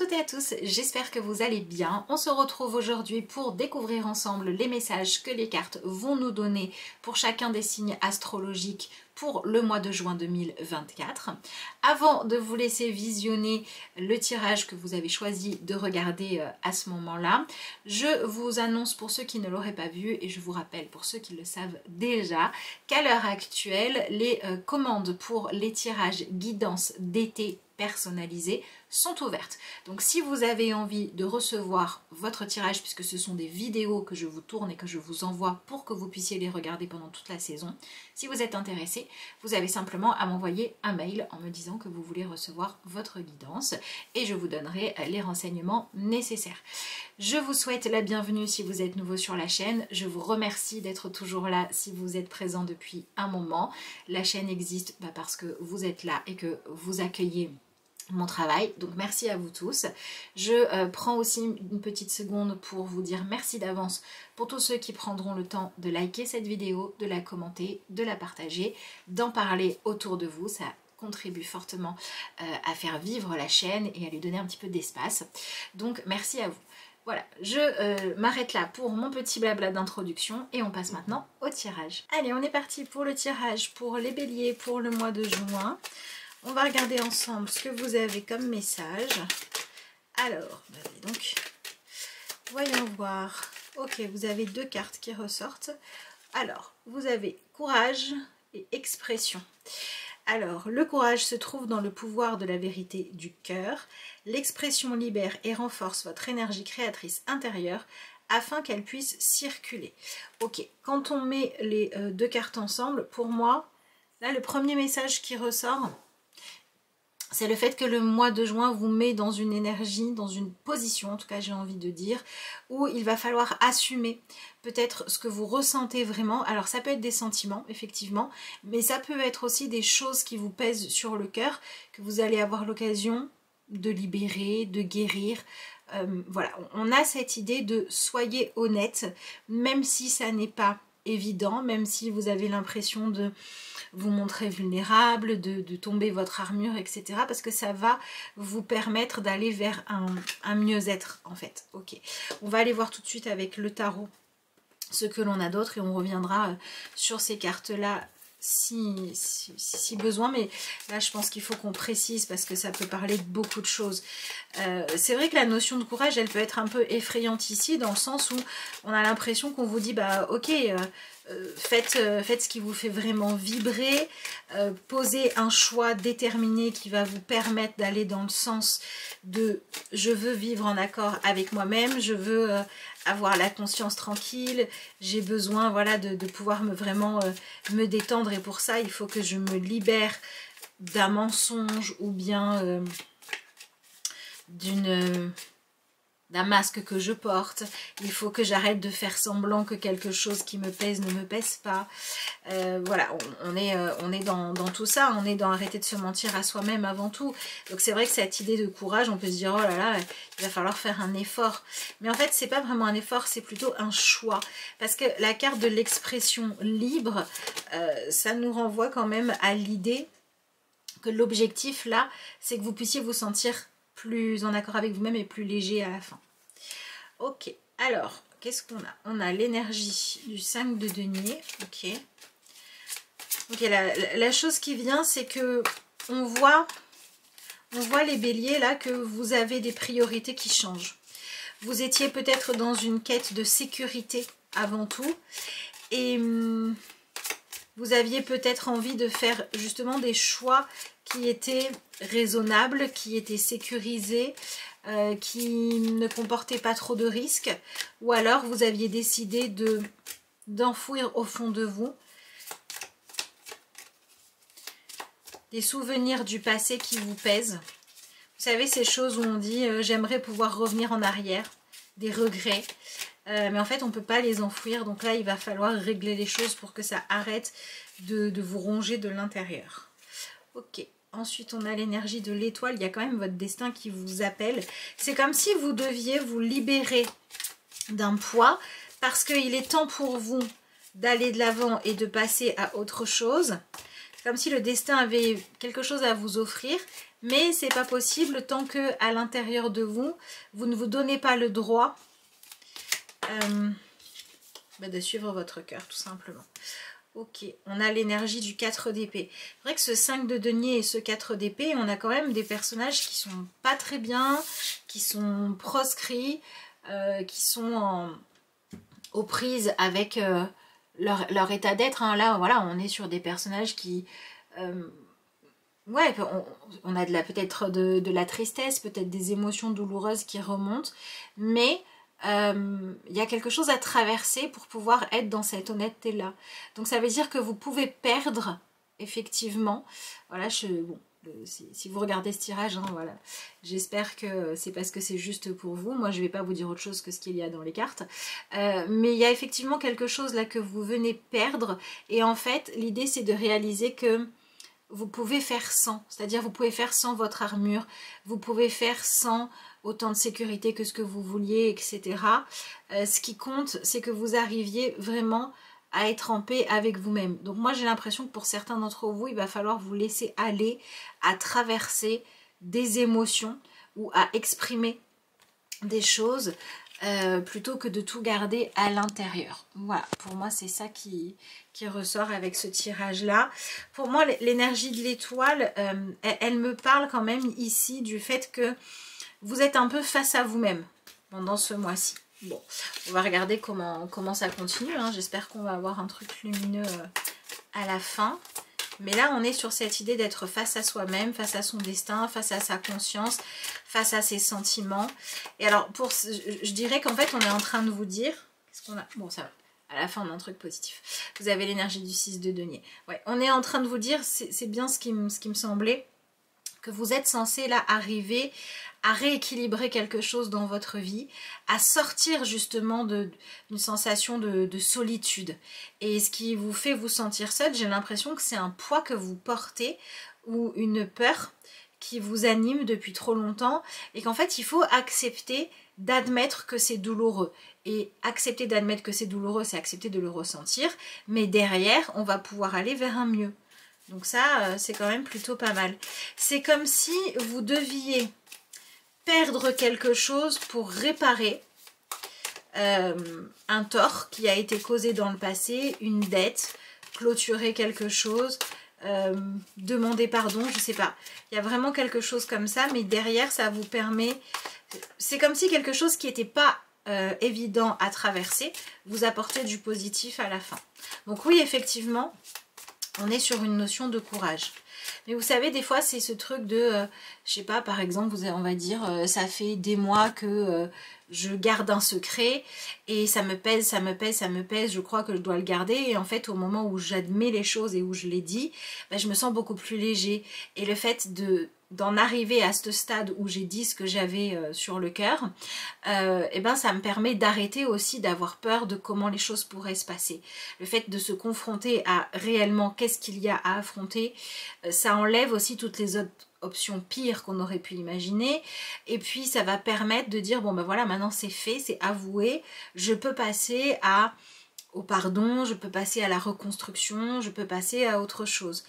toutes et à tous, j'espère que vous allez bien. On se retrouve aujourd'hui pour découvrir ensemble les messages que les cartes vont nous donner pour chacun des signes astrologiques pour le mois de juin 2024. Avant de vous laisser visionner le tirage que vous avez choisi de regarder à ce moment-là, je vous annonce pour ceux qui ne l'auraient pas vu et je vous rappelle pour ceux qui le savent déjà qu'à l'heure actuelle, les commandes pour les tirages guidance d'été personnalisées sont ouvertes. Donc si vous avez envie de recevoir votre tirage, puisque ce sont des vidéos que je vous tourne et que je vous envoie pour que vous puissiez les regarder pendant toute la saison, si vous êtes intéressé, vous avez simplement à m'envoyer un mail en me disant que vous voulez recevoir votre guidance et je vous donnerai les renseignements nécessaires. Je vous souhaite la bienvenue si vous êtes nouveau sur la chaîne. Je vous remercie d'être toujours là si vous êtes présent depuis un moment. La chaîne existe parce que vous êtes là et que vous accueillez mon travail, donc merci à vous tous. Je prends aussi une petite seconde pour vous dire merci d'avance pour tous ceux qui prendront le temps de liker cette vidéo, de la commenter, de la partager, d'en parler autour de vous. Ça contribue fortement à faire vivre la chaîne et à lui donner un petit peu d'espace. Donc merci à vous. Voilà, je m'arrête là pour mon petit blabla d'introduction et on passe maintenant au tirage. Allez, on est parti pour le tirage pour les béliers pour le mois de juin. On va regarder ensemble ce que vous avez comme message. Alors, donc, voyons voir. Ok, vous avez deux cartes qui ressortent. Alors, vous avez courage et expression. Alors, le courage se trouve dans le pouvoir de la vérité du cœur. L'expression libère et renforce votre énergie créatrice intérieure afin qu'elle puisse circuler. Ok, quand on met les deux cartes ensemble, pour moi, là, le premier message qui ressort, c'est le fait que le mois de juin vous met dans une énergie, dans une position, en tout cas j'ai envie de dire, où il va falloir assumer peut-être ce que vous ressentez vraiment. Alors ça peut être des sentiments, effectivement, mais ça peut être aussi des choses qui vous pèsent sur le cœur, que vous allez avoir l'occasion de libérer, de guérir. Voilà, on a cette idée de soyez honnête, même si ça n'est pas évident, même si vous avez l'impression de vous montrer vulnérable, de tomber votre armure, etc. Parce que ça va vous permettre d'aller vers un mieux-être en fait. Ok, on va aller voir tout de suite avec le tarot ce que l'on a d'autre et on reviendra sur ces cartes-là si besoin, mais là je pense qu'il faut qu'on précise parce que ça peut parler de beaucoup de choses. C'est vrai que la notion de courage elle peut être un peu effrayante ici dans le sens où on a l'impression qu'on vous dit bah ok, faites ce qui vous fait vraiment vibrer, posez un choix déterminé qui va vous permettre d'aller dans le sens de je veux vivre en accord avec moi-même, je veux avoir la conscience tranquille, j'ai besoin voilà, de pouvoir vraiment me détendre et pour ça il faut que je me libère d'un mensonge ou bien d'un masque que je porte. Il faut que j'arrête de faire semblant que quelque chose qui me pèse ne me pèse pas. Voilà, on est dans tout ça, on est dans arrêter de se mentir à soi-même avant tout. Donc c'est vrai que cette idée de courage, on peut se dire oh là là, il va falloir faire un effort. Mais en fait, c'est pas vraiment un effort, c'est plutôt un choix. Parce que la carte de l'expression libre, ça nous renvoie quand même à l'idée que l'objectif là, c'est que vous puissiez vous sentir plus en accord avec vous-même et plus léger à la fin. Ok, alors, qu'est-ce qu'on a? On a l'énergie du 5 de denier, ok. Ok, la chose qui vient, c'est que on voit les béliers là, que vous avez des priorités qui changent. Vous étiez peut-être dans une quête de sécurité avant tout, et vous aviez peut-être envie de faire justement des choix qui étaient raisonnables, qui étaient sécurisés, qui ne comportaient pas trop de risques, ou alors vous aviez décidé d'enfouir au fond de vous des souvenirs du passé qui vous pèsent. Vous savez, ces choses où on dit j'aimerais pouvoir revenir en arrière, des regrets, mais en fait on ne peut pas les enfouir, donc là il va falloir régler les choses pour que ça arrête de vous ronger de l'intérieur. Ok, ensuite on a l'énergie de l'étoile, il y a quand même votre destin qui vous appelle. C'est comme si vous deviez vous libérer d'un poids parce qu'il est temps pour vous d'aller de l'avant et de passer à autre chose. comme si le destin avait quelque chose à vous offrir, mais c'est pas possible tant que à l'intérieur de vous, vous ne vous donnez pas le droit de suivre votre cœur, tout simplement. Ok, on a l'énergie du 4 d'épée. C'est vrai que ce 5 de denier et ce 4 d'épée, on a quand même des personnages qui sont pas très bien, qui sont proscrits, qui sont aux prises avec leur état d'être. Hein. Là, voilà, on est sur des personnages qui... ouais, on a peut-être de la tristesse, peut-être des émotions douloureuses qui remontent, mais... y a quelque chose à traverser pour pouvoir être dans cette honnêteté-là. Donc ça veut dire que vous pouvez perdre, effectivement. Voilà, bon, si vous regardez ce tirage, hein, voilà, j'espère que c'est parce que c'est juste pour vous. Moi, je ne vais pas vous dire autre chose que ce qu'il y a dans les cartes. Mais il y a effectivement quelque chose là que vous venez perdre. Et en fait, l'idée, c'est de réaliser que vous pouvez faire sans. C'est-à-dire, vous pouvez faire sans votre armure. Vous pouvez faire sans autant de sécurité que ce que vous vouliez, etc. Ce qui compte, c'est que vous arriviez vraiment à être en paix avec vous-même. Donc moi, j'ai l'impression que pour certains d'entre vous, il va falloir vous laisser aller à traverser des émotions ou à exprimer des choses plutôt que de tout garder à l'intérieur. Voilà, pour moi, c'est ça qui ressort avec ce tirage-là. Pour moi, l'énergie de l'étoile, elle me parle quand même ici du fait que vous êtes un peu face à vous-même pendant ce mois-ci. Bon, on va regarder comment ça continue. Hein. J'espère qu'on va avoir un truc lumineux à la fin. Mais là, on est sur cette idée d'être face à soi-même, face à son destin, face à sa conscience, face à ses sentiments. Et alors, je dirais qu'en fait, on est en train de vous dire... Qu'est-ce qu'on a? Bon, ça va. À la fin, on a un truc positif. Vous avez l'énergie du 6 de denier. Ouais, on est en train de vous dire, c'est bien ce qui me semblait, que vous êtes censé là arriver à rééquilibrer quelque chose dans votre vie, à sortir justement d'une sensation de solitude. Et ce qui vous fait vous sentir seul, j'ai l'impression que c'est un poids que vous portez ou une peur qui vous anime depuis trop longtemps et qu'en fait il faut accepter d'admettre que c'est douloureux. Et accepter d'admettre que c'est douloureux, c'est accepter de le ressentir, mais derrière on va pouvoir aller vers un mieux. Donc ça, c'est quand même plutôt pas mal. C'est comme si vous deviez perdre quelque chose pour réparer un tort qui a été causé dans le passé, une dette, clôturer quelque chose, demander pardon, je sais pas. Il y a vraiment quelque chose comme ça, mais derrière, ça vous permet... C'est comme si quelque chose qui n'était pas évident à traverser vous apportait du positif à la fin. Donc oui, effectivement... On est sur une notion de courage. Mais vous savez, des fois, c'est ce truc de, je sais pas, par exemple, on va dire, ça fait des mois que je garde un secret et ça me pèse, ça me pèse, ça me pèse, je crois que je dois le garder. Et en fait, au moment où j'admets les choses et où je les dis, ben, je me sens beaucoup plus léger. Et le fait d'en arriver à ce stade où j'ai dit ce que j'avais sur le cœur, et ben ça me permet d'arrêter aussi d'avoir peur de comment les choses pourraient se passer. Le fait de se confronter à réellement qu'est-ce qu'il y a à affronter, ça enlève aussi toutes les autres options pires qu'on aurait pu imaginer, et puis ça va permettre de dire bon ben voilà, maintenant c'est fait, c'est avoué, je peux passer au pardon, je peux passer à la reconstruction, je peux passer à autre chose.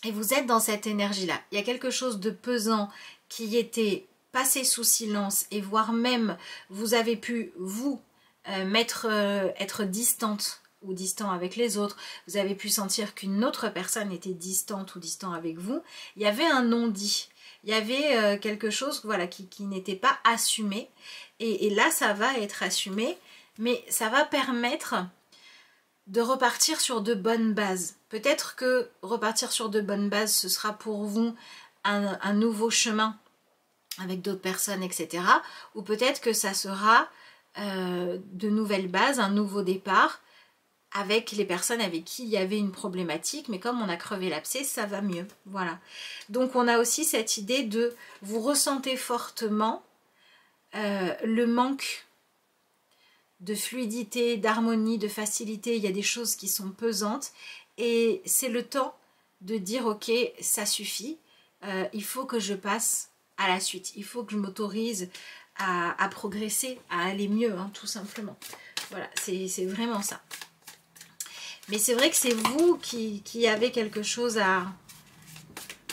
Et vous êtes dans cette énergie-là. Il y a quelque chose de pesant qui était passé sous silence et voire même vous avez pu, vous, être distante ou distant avec les autres. Vous avez pu sentir qu'une autre personne était distante ou distant avec vous. Il y avait un non-dit. Il y avait quelque chose voilà, qui n'était pas assumé. Et là, ça va être assumé, mais ça va permettre de repartir sur de bonnes bases. Peut-être que repartir sur de bonnes bases, ce sera pour vous un nouveau chemin avec d'autres personnes, etc. Ou peut-être que ça sera de nouvelles bases, un nouveau départ avec les personnes avec qui il y avait une problématique, mais comme on a crevé l'abcès, ça va mieux. Voilà. Donc on a aussi cette idée de vous ressentez fortement le manque de fluidité, d'harmonie, de facilité. Il y a des choses qui sont pesantes et c'est le temps de dire ok, ça suffit, il faut que je passe à la suite, il faut que je m'autorise à progresser, à aller mieux, hein, tout simplement. Voilà, c'est vraiment ça. Mais c'est vrai que c'est vous qui avez quelque chose à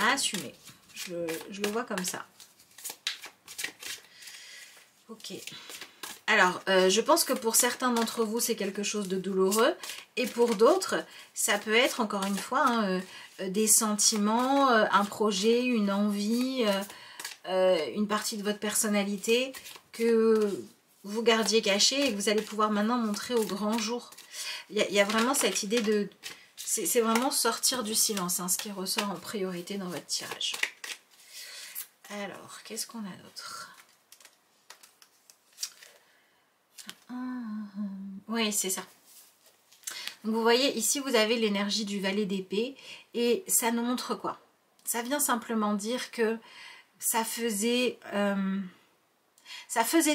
assumer. Je le vois comme ça. Ok. Alors, je pense que pour certains d'entre vous, c'est quelque chose de douloureux. Et pour d'autres, ça peut être, encore une fois, hein, des sentiments, un projet, une envie, une partie de votre personnalité que vous gardiez cachée et que vous allez pouvoir maintenant montrer au grand jour. Il y a vraiment cette idée de... C'est vraiment sortir du silence, hein, ce qui ressort en priorité dans votre tirage. Alors, qu'est-ce qu'on a d'autre? Oui, c'est ça. Donc vous voyez, ici vous avez l'énergie du valet d'épée et ça nous montre quoi? Ça vient simplement dire que ça faisait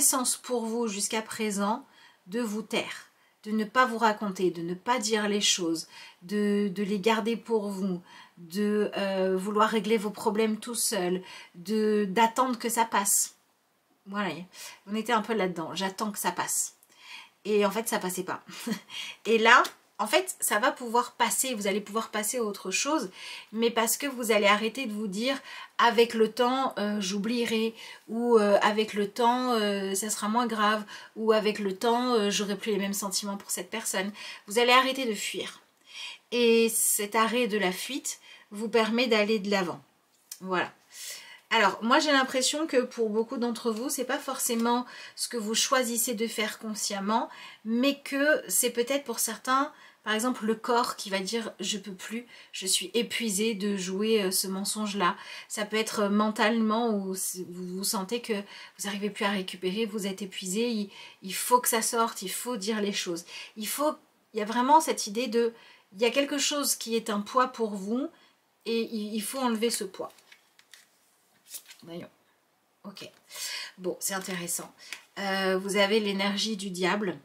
sens pour vous jusqu'à présent de vous taire, de ne pas vous raconter, de ne pas dire les choses, de les garder pour vous, de vouloir régler vos problèmes tout seul, d'attendre que ça passe. Voilà, on était un peu là-dedans, j'attends que ça passe. Et en fait, ça passait pas. Et là, en fait, ça va pouvoir passer, vous allez pouvoir passer à autre chose, mais parce que vous allez arrêter de vous dire avec le temps, j'oublierai, ou avec le temps, ça sera moins grave, ou avec le temps, j'aurai plus les mêmes sentiments pour cette personne. Vous allez arrêter de fuir. Et cet arrêt de la fuite vous permet d'aller de l'avant. Voilà. Alors, moi j'ai l'impression que pour beaucoup d'entre vous, c'est pas forcément ce que vous choisissez de faire consciemment, mais que c'est peut-être pour certains, par exemple le corps qui va dire je peux plus, je suis épuisé de jouer ce mensonge-là. Ça peut être mentalement où vous sentez que vous n'arrivez plus à récupérer, vous êtes épuisé, il faut que ça sorte, il faut dire les choses. Il y a vraiment cette idée de, il y a quelque chose qui est un poids pour vous et il faut enlever ce poids. Voyons. Ok. Bon, c'est intéressant. Vous avez l'énergie du diable.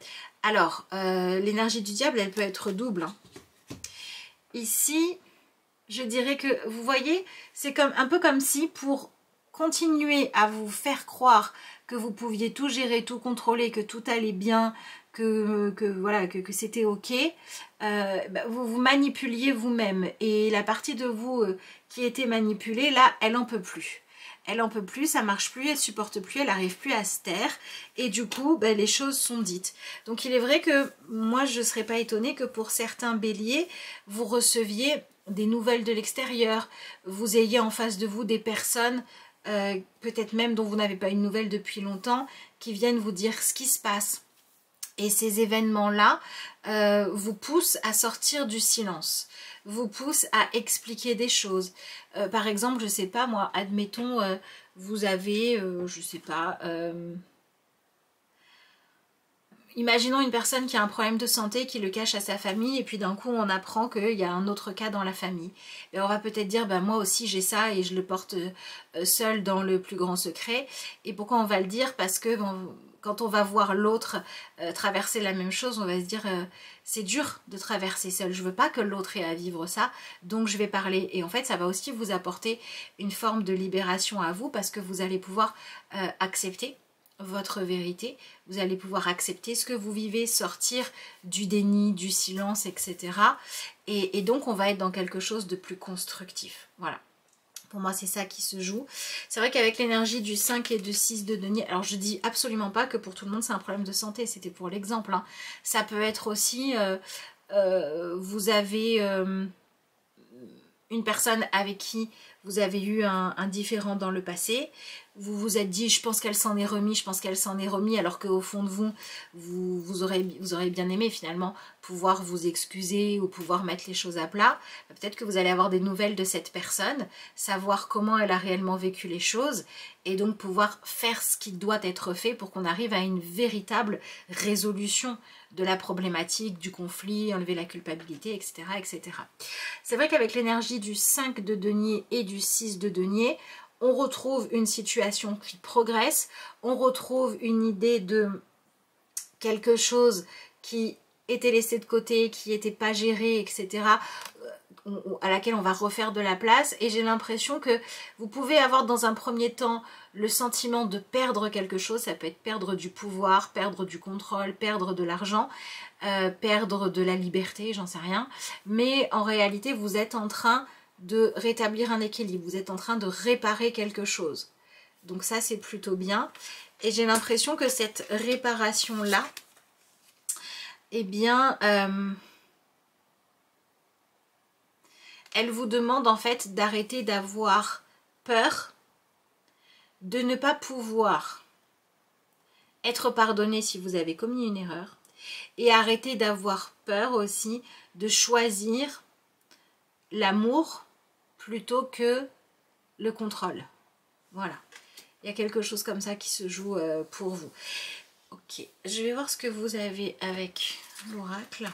Alors, l'énergie du diable, elle peut être double. Hein. Ici, je dirais que, vous voyez, c'est un peu comme si pour continuer à vous faire croire que vous pouviez tout gérer, tout contrôler, que tout allait bien, voilà, que c'était ok, vous vous manipuliez vous-même. Et la partie de vous qui était manipulée, là, elle en peut plus. Elle en peut plus, ça marche plus, elle supporte plus, elle n'arrive plus à se taire et du coup les choses sont dites. Donc il est vrai que moi je ne serais pas étonnée que pour certains béliers vous receviez des nouvelles de l'extérieur, vous ayez en face de vous des personnes peut-être même dont vous n'avez pas une nouvelle depuis longtemps qui viennent vous dire ce qui se passe. Et ces événements-là vous poussent à sortir du silence, vous poussent à expliquer des choses. Par exemple, je sais pas moi, admettons, vous avez, je sais pas, imaginons une personne qui a un problème de santé, qui le cache à sa famille, et puis d'un coup on apprend qu'il y a un autre cas dans la famille. Et on va peut-être dire, ben moi aussi j'ai ça et je le porte seul dans le plus grand secret. Et pourquoi on va le dire? Parce que bon, quand on va voir l'autre traverser la même chose, on va se dire c'est dur de traverser seul, je veux pas que l'autre ait à vivre ça, donc je vais parler. Et en fait ça va aussi vous apporter une forme de libération à vous parce que vous allez pouvoir accepter votre vérité, vous allez pouvoir accepter ce que vous vivez, sortir du déni, du silence, etc. Et donc on va être dans quelque chose de plus constructif. Voilà. Pour moi, c'est ça qui se joue. C'est vrai qu'avec l'énergie du 5 et du 6 de denier, alors je dis absolument pas que pour tout le monde c'est un problème de santé, c'était pour l'exemple. Hein. Ça peut être aussi, vous avez une personne avec qui vous avez eu un différend dans le passé, vous vous êtes dit je pense qu'elle s'en est remis, je pense qu'elle s'en est remis, alors qu'au fond de vous, vous aurez bien aimé finalement pouvoir vous excuser ou pouvoir mettre les choses à plat. Peut-être que vous allez avoir des nouvelles de cette personne, savoir comment elle a réellement vécu les choses et donc pouvoir faire ce qui doit être fait pour qu'on arrive à une véritable résolution de la problématique, du conflit, enlever la culpabilité, etc. etc. C'est vrai qu'avec l'énergie du 5 de denier et du 6 de denier, on retrouve une situation qui progresse, on retrouve une idée de quelque chose qui était laissé de côté, qui n'était pas géré, etc. à laquelle on va refaire de la place. Et j'ai l'impression que vous pouvez avoir dans un premier temps le sentiment de perdre quelque chose. Ça peut être perdre du pouvoir, perdre du contrôle, perdre de l'argent, perdre de la liberté, j'en sais rien. Mais en réalité, vous êtes en train de rétablir un équilibre. Vous êtes en train de réparer quelque chose. Donc ça, c'est plutôt bien. Et j'ai l'impression que cette réparation-là, eh bien, elle vous demande en fait d'arrêter d'avoir peur de ne pas pouvoir être pardonné si vous avez commis une erreur et arrêter d'avoir peur aussi de choisir l'amour plutôt que le contrôle. Voilà. Il y a quelque chose comme ça qui se joue pour vous. Ok, je vais voir ce que vous avez avec l'oracle.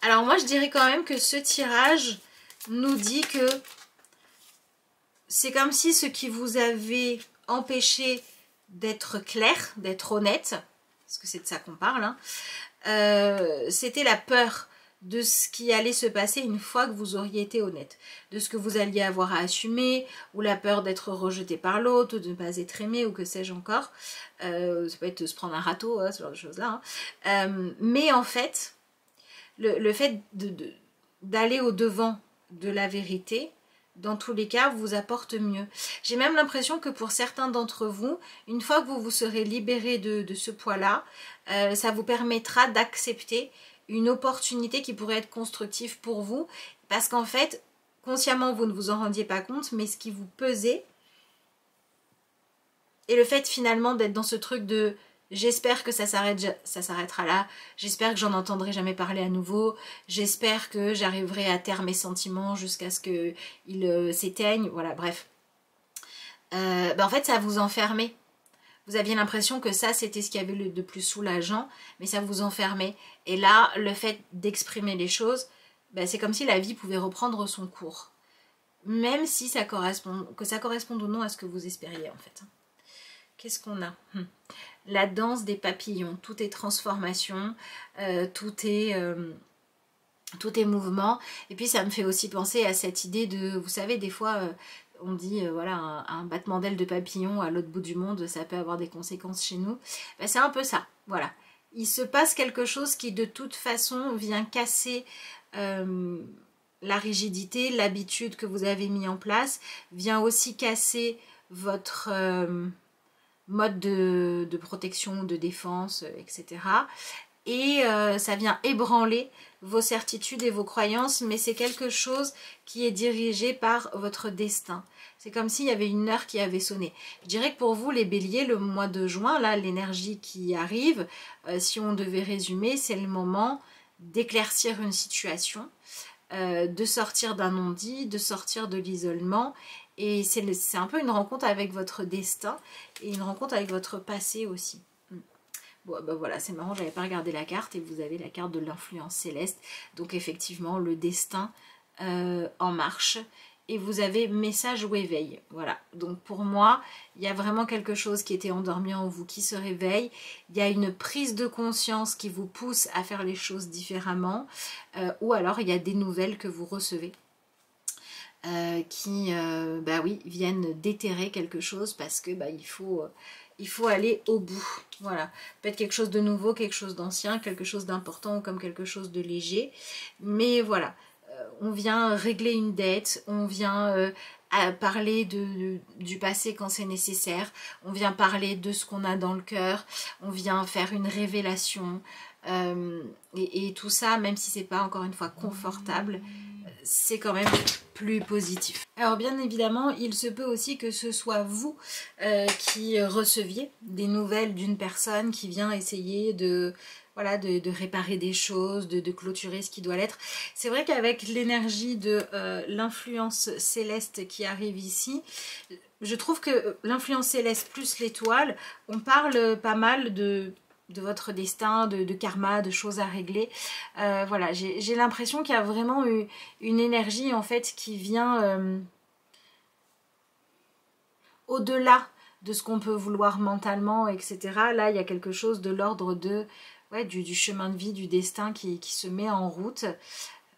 Alors moi je dirais quand même que ce tirage nous dit que c'est comme si ce qui vous avait empêché d'être clair, d'être honnête, parce que c'est de ça qu'on parle, hein, c'était la peur de ce qui allait se passer une fois que vous auriez été honnête, de ce que vous alliez avoir à assumer, ou la peur d'être rejeté par l'autre, ou de ne pas être aimé, ou que sais-je encore. Ça peut être se prendre un râteau, hein, ce genre de choses-là. Hein. Mais en fait, le fait d'aller au-devant de la vérité, dans tous les cas, vous apporte mieux. J'ai même l'impression que pour certains d'entre vous, une fois que vous vous serez libéré de ce poids-là, ça vous permettra d'accepter une opportunité qui pourrait être constructive pour vous, parce qu'en fait, consciemment, vous ne vous en rendiez pas compte, mais ce qui vous pesait, et le fait finalement d'être dans ce truc de j'espère que ça s'arrêtera là, j'espère que j'en entendrai jamais parler à nouveau, j'espère que j'arriverai à taire mes sentiments jusqu'à ce qu'ils s'éteignent, voilà, bref. En fait, ça vous enfermait. Vous aviez l'impression que ça, c'était ce qu'il y avait de plus soulageant, mais ça vous enfermait. Et là, le fait d'exprimer les choses, c'est comme si la vie pouvait reprendre son cours. Même si ça corresponde ou non à ce que vous espériez, en fait. Qu'est-ce qu'on a ? La danse des papillons. Tout est transformation, tout est mouvement. Et puis, ça me fait aussi penser à cette idée de, vous savez, des fois... on dit, voilà, un battement d'aile de papillon à l'autre bout du monde, ça peut avoir des conséquences chez nous. C'est un peu ça, voilà. Il se passe quelque chose qui, de toute façon, vient casser la rigidité, l'habitude que vous avez mis en place, vient aussi casser votre mode de protection, de défense, etc. Et ça vient ébranler vos certitudes et vos croyances, mais c'est quelque chose qui est dirigé par votre destin. C'est comme s'il y avait une heure qui avait sonné. Je dirais que pour vous, les béliers, le mois de juin, là, l'énergie qui arrive, si on devait résumer, c'est le moment d'éclaircir une situation, de sortir d'un non-dit, de sortir de l'isolement. Et c'est un peu une rencontre avec votre destin et une rencontre avec votre passé aussi. Bon, voilà, c'est marrant, j'avais pas regardé la carte et vous avez la carte de l'influence céleste. Donc effectivement, le destin en marche. Et vous avez message ou éveil. Voilà, donc pour moi, il y a vraiment quelque chose qui était endormi en vous qui se réveille. Il y a une prise de conscience qui vous pousse à faire les choses différemment. Ou alors, il y a des nouvelles que vous recevez. Qui oui, viennent déterrer quelque chose parce que il faut aller au bout. Voilà, peut-être quelque chose de nouveau, quelque chose d'ancien, quelque chose d'important ou comme quelque chose de léger. Mais voilà, on vient régler une dette, on vient à parler du passé quand c'est nécessaire, on vient parler de ce qu'on a dans le cœur, on vient faire une révélation. Et tout ça, même si c'est pas encore une fois confortable, c'est quand même plus positif. Alors bien évidemment, il se peut aussi que ce soit vous qui receviez des nouvelles d'une personne qui vient essayer de réparer des choses, de clôturer ce qui doit l'être. C'est vrai qu'avec l'énergie de l'influence céleste qui arrive ici, je trouve que l'influence céleste plus l'étoile, on parle pas mal de votre destin, de karma, de choses à régler. Voilà, j'ai l'impression qu'il y a vraiment une énergie en fait qui vient au-delà de ce qu'on peut vouloir mentalement, etc. Là, il y a quelque chose de l'ordre de ouais, du chemin de vie, du destin qui se met en route.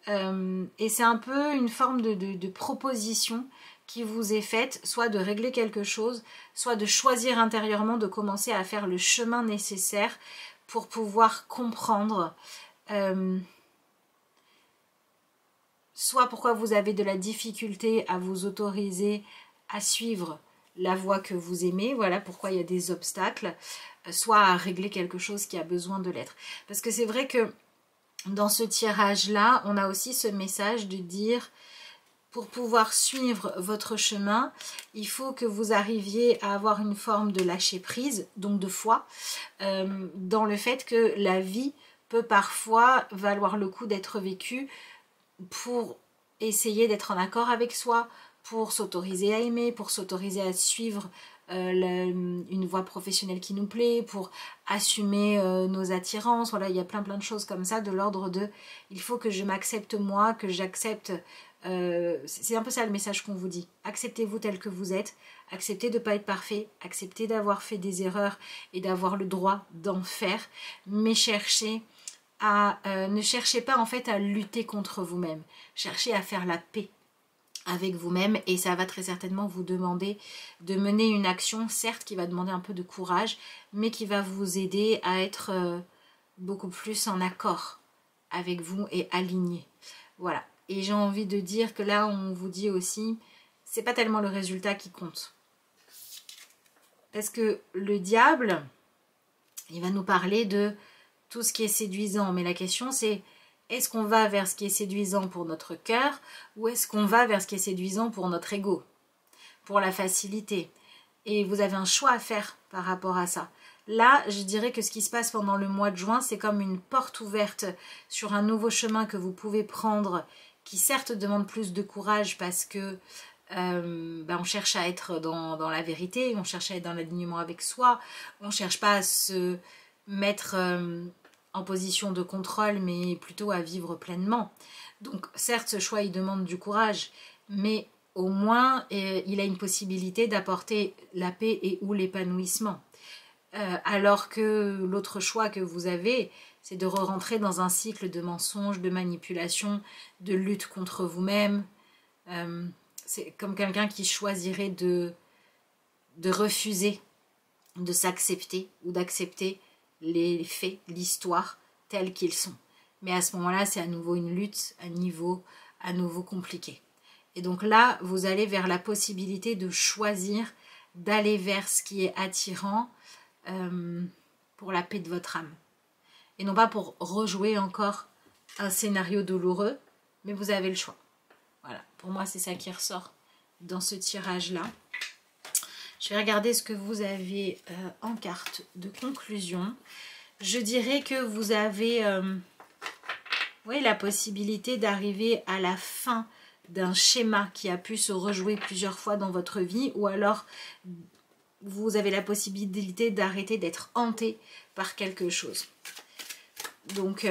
Et c'est un peu une forme de proposition qui vous est faite, soit de régler quelque chose, soit de choisir intérieurement de commencer à faire le chemin nécessaire pour pouvoir comprendre soit pourquoi vous avez de la difficulté à vous autoriser à suivre la voie que vous aimez, voilà pourquoi il y a des obstacles, soit à régler quelque chose qui a besoin de l'être. Parce que c'est vrai que dans ce tirage-là, on a aussi ce message de dire, pour pouvoir suivre votre chemin, il faut que vous arriviez à avoir une forme de lâcher prise, donc de foi, dans le fait que la vie peut parfois valoir le coup d'être vécue pour essayer d'être en accord avec soi, pour s'autoriser à aimer, pour s'autoriser à suivre une voie professionnelle qui nous plaît, pour assumer nos attirances. Voilà, il y a plein de choses comme ça, de l'ordre de il faut que je m'accepte moi, que j'accepte. C'est un peu ça le message qu'on vous dit. Acceptez-vous tel que vous êtes, acceptez de ne pas être parfait, acceptez d'avoir fait des erreurs et d'avoir le droit d'en faire, mais ne cherchez pas en fait à lutter contre vous-même. Cherchez à faire la paix avec vous-même et ça va très certainement vous demander de mener une action, certes qui va demander un peu de courage, mais qui va vous aider à être beaucoup plus en accord avec vous et aligné. Voilà. Et j'ai envie de dire que là, on vous dit aussi, c'est pas tellement le résultat qui compte. Parce que le diable, il va nous parler de tout ce qui est séduisant. Mais la question, c'est, est-ce qu'on va vers ce qui est séduisant pour notre cœur ou est-ce qu'on va vers ce qui est séduisant pour notre ego, pour la facilité? Et vous avez un choix à faire par rapport à ça. Là, je dirais que ce qui se passe pendant le mois de juin, c'est comme une porte ouverte sur un nouveau chemin que vous pouvez prendre, qui certes demande plus de courage parce que on cherche à être dans la vérité, on cherche à être dans l'alignement avec soi, on ne cherche pas à se mettre en position de contrôle, mais plutôt à vivre pleinement. Donc certes, ce choix, il demande du courage, mais au moins, il a une possibilité d'apporter la paix et ou l'épanouissement. Alors que l'autre choix que vous avez, c'est de re-rentrer dans un cycle de mensonges, de manipulation, de lutte contre vous-même. C'est comme quelqu'un qui choisirait de refuser de s'accepter ou d'accepter les faits, l'histoire tels qu'ils sont. Mais à ce moment-là, c'est à nouveau une lutte à nouveau compliqué. Et donc là, vous allez vers la possibilité de choisir d'aller vers ce qui est attirant pour la paix de votre âme. Et non pas pour rejouer encore un scénario douloureux, mais vous avez le choix. Voilà, pour moi c'est ça qui ressort dans ce tirage-là. Je vais regarder ce que vous avez en carte de conclusion. Je dirais que vous avez la possibilité d'arriver à la fin d'un schéma qui a pu se rejouer plusieurs fois dans votre vie, ou alors vous avez la possibilité d'arrêter d'être hanté par quelque chose. Donc,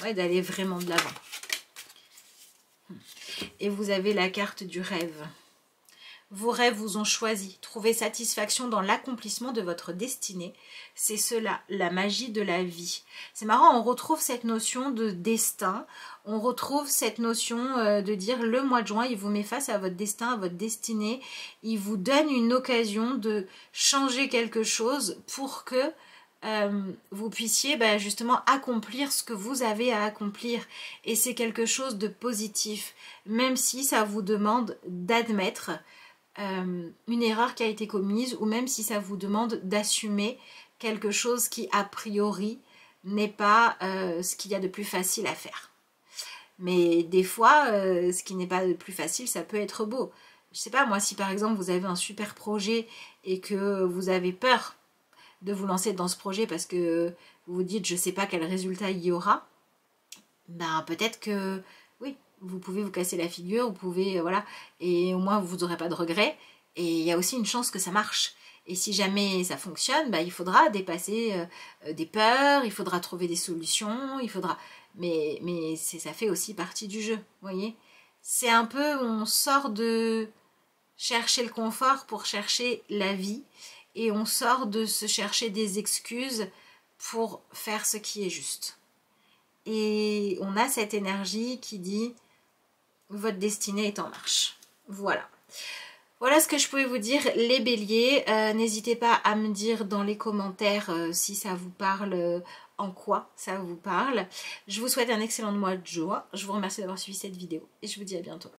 d'aller vraiment de l'avant. Et vous avez la carte du rêve. Vos rêves vous ont choisi. Trouvez satisfaction dans l'accomplissement de votre destinée. C'est cela, la magie de la vie. C'est marrant, on retrouve cette notion de destin. On retrouve cette notion de dire le mois de juin, il vous met face à votre destin, à votre destinée. Il vous donne une occasion de changer quelque chose pour que vous puissiez justement accomplir ce que vous avez à accomplir. Et c'est quelque chose de positif. Même si ça vous demande d'admettre une erreur qui a été commise, ou même si ça vous demande d'assumer quelque chose qui a priori n'est pas ce qu'il y a de plus facile à faire. Mais des fois, ce qui n'est pas le plus facile, ça peut être beau. Je sais pas, moi, si par exemple vous avez un super projet et que vous avez peur de vous lancer dans ce projet parce que vous vous dites je sais pas quel résultat il y aura, peut-être que oui, vous pouvez vous casser la figure, vous pouvez, voilà, et au moins vous n'aurez pas de regrets, et il y a aussi une chance que ça marche. Et si jamais ça fonctionne, il faudra dépasser des peurs, il faudra trouver des solutions, il faudra... Mais ça fait aussi partie du jeu, vous voyez. C'est un peu, on sort de chercher le confort pour chercher la vie, et on sort de se chercher des excuses pour faire ce qui est juste. Et on a cette énergie qui dit votre destinée est en marche. Voilà. Voilà ce que je pouvais vous dire, les béliers. N'hésitez pas à me dire dans les commentaires si ça vous parle, en quoi ça vous parle. Je vous souhaite un excellent mois de juin. Je vous remercie d'avoir suivi cette vidéo et je vous dis à bientôt.